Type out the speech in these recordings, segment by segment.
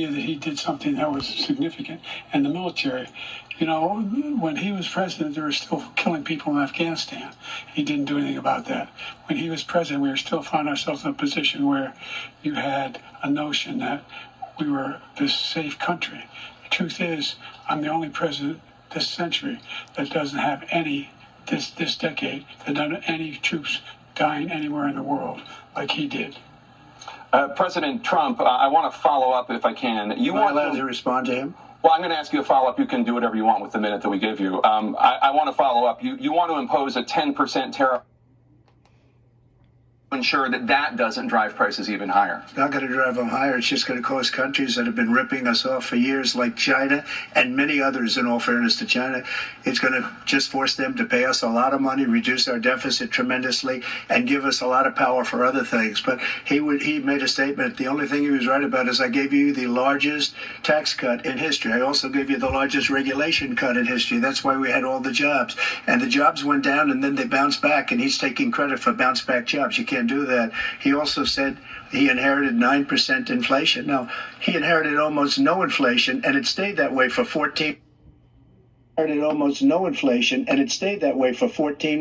that he did something that was significant. And the military, you know, when he was president, they were still killing people in Afghanistan. He didn't do anything about that. When he was president, we were still finding ourselves in a position where you had a notion that we were this safe country. The truth is, I'm the only president this century that doesn't have any, this decade, that doesn't have any troops dying anywhere in the world like he did. President Trump, I want to follow up if I can. Am I allowed to respond to him? Well, I'm going to ask you a follow-up. You can do whatever you want with the minute that we give you. I want to follow up. You want to impose a 10% tariff to ensure that that doesn't drive prices even higher. It's not going to drive them higher. It's just going to cause countries that have been ripping us off for years, like China and many others, in all fairness to China, it's going to just force them to pay us a lot of money, reduce our deficit tremendously, and give us a lot of power for other things. But he made a statement. The only thing he was right about is I gave you the largest tax cut in history. I also gave you the largest regulation cut in history. That's why we had all the jobs. And the jobs went down, and then they bounced back, and he's taking credit for bounce-back jobs. You can't do that. He also said he inherited 9% inflation. Now, he inherited almost no inflation, and it stayed that way for 14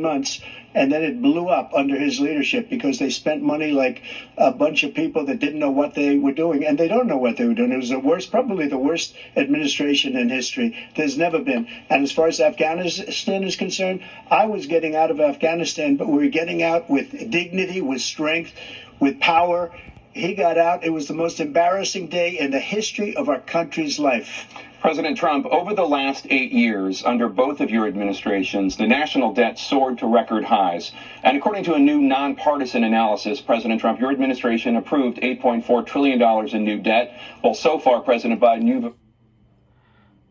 months, and then it blew up under his leadership because they spent money like a bunch of people that didn't know what they were doing, and they don't know what they were doing. It was the worst, probably the worst administration in history. There's never been. And as far as Afghanistan is concerned, I was getting out of Afghanistan, but we were getting out with dignity, with strength, with power. He got out. It was the most embarrassing day in the history of our country's life. President Trump, over the last 8 years, under both of your administrations, the national debt soared to record highs. And according to a new nonpartisan analysis, President Trump, your administration approved $8.4 trillion in new debt. Well, so far, President Biden,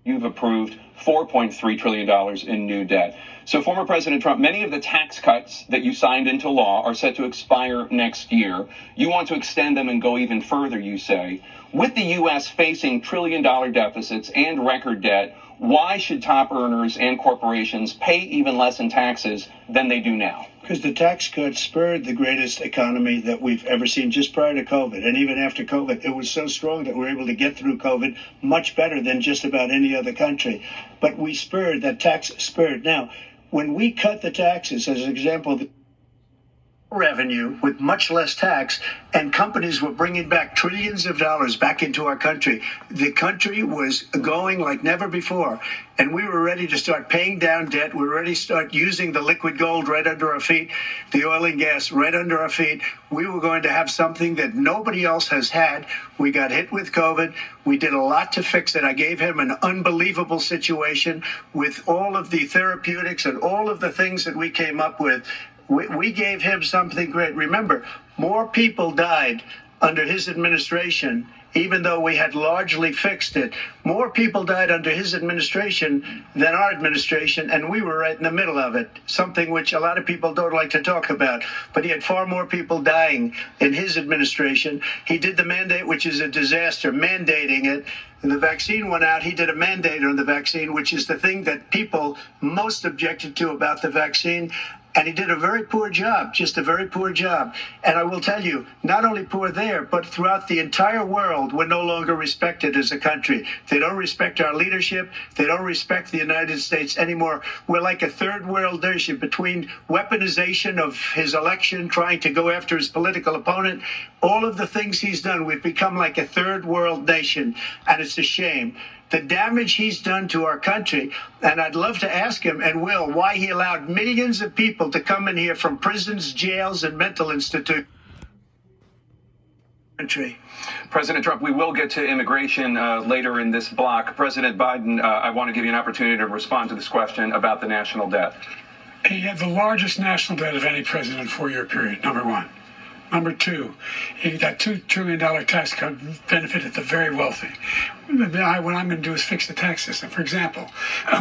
you've approved $4.3 trillion in new debt. So, former President Trump, many of the tax cuts that you signed into law are set to expire next year. You want to extend them and go even further, you say. With the U.S. facing trillion-dollar deficits and record debt, why should top earners and corporations pay even less in taxes than they do now? Because the tax cuts spurred the greatest economy that we've ever seen just prior to COVID. And even after COVID, it was so strong that we were able to get through COVID much better than just about any other country. But we spurred, that tax spurred. Now, when we cut the taxes, as an example, the revenue with much less tax, and companies were bringing back trillions of dollars back into our country. The country was going like never before, and we were ready to start paying down debt. We were ready to start using the liquid gold right under our feet, the oil and gas right under our feet. We were going to have something that nobody else has had. We got hit with COVID. We did a lot to fix it. I gave him an unbelievable situation with all of the therapeutics and all of the things that we came up with. We gave him something great. Remember, more people died under his administration, even though we had largely fixed it. More people died under his administration than our administration, and we were right in the middle of it, something which a lot of people don't like to talk about. But he had far more people dying in his administration. He did the mandate, which is a disaster, mandating it. And the vaccine went out. He did a mandate on the vaccine, which is the thing that people most objected to about the vaccine. And he did a very poor job, just a very poor job. And I will tell you, not only poor there, but throughout the entire world, we're no longer respected as a country. They don't respect our leadership. They don't respect the United States anymore. We're like a third world nation between weaponization of his election, trying to go after his political opponent, all of the things he's done. We've become like a third world nation, and it's a shame. The damage he's done to our country, and I'd love to ask him, and will, why he allowed millions of people to come in here from prisons, jails, and mental institutions. President Trump, we will get to immigration later in this block. President Biden, I want to give you an opportunity to respond to this question about the national debt. He had the largest national debt of any president in a 4-year period, number one. Number two, that $2 trillion tax cut benefited the very wealthy. What I'm going to do is fix the tax system. For example,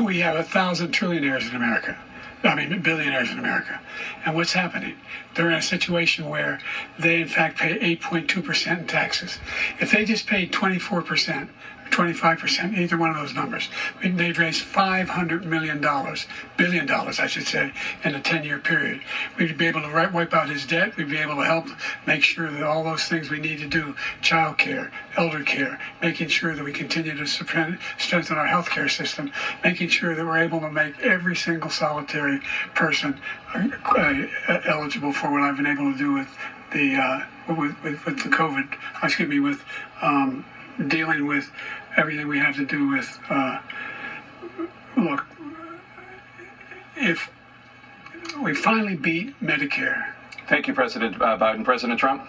we have 1,000 trillionaires in America. Billionaires in America. And what's happening? They're in a situation where they, in fact, pay 8.2% in taxes. If they just paid 24%, 25%, either one of those numbers. They'd raise $500 billion, I should say, in a 10-year period. We'd be able to wipe out his debt. We'd be able to help make sure that all those things we need to do, child care, elder care, making sure that we continue to strengthen our healthcare system, making sure that we're able to make every single solitary person eligible for what I've been able to do with the with the COVID. With dealing with everything we have to do with. Look, if we finally beat Medicare. Thank you, President Biden. President Trump?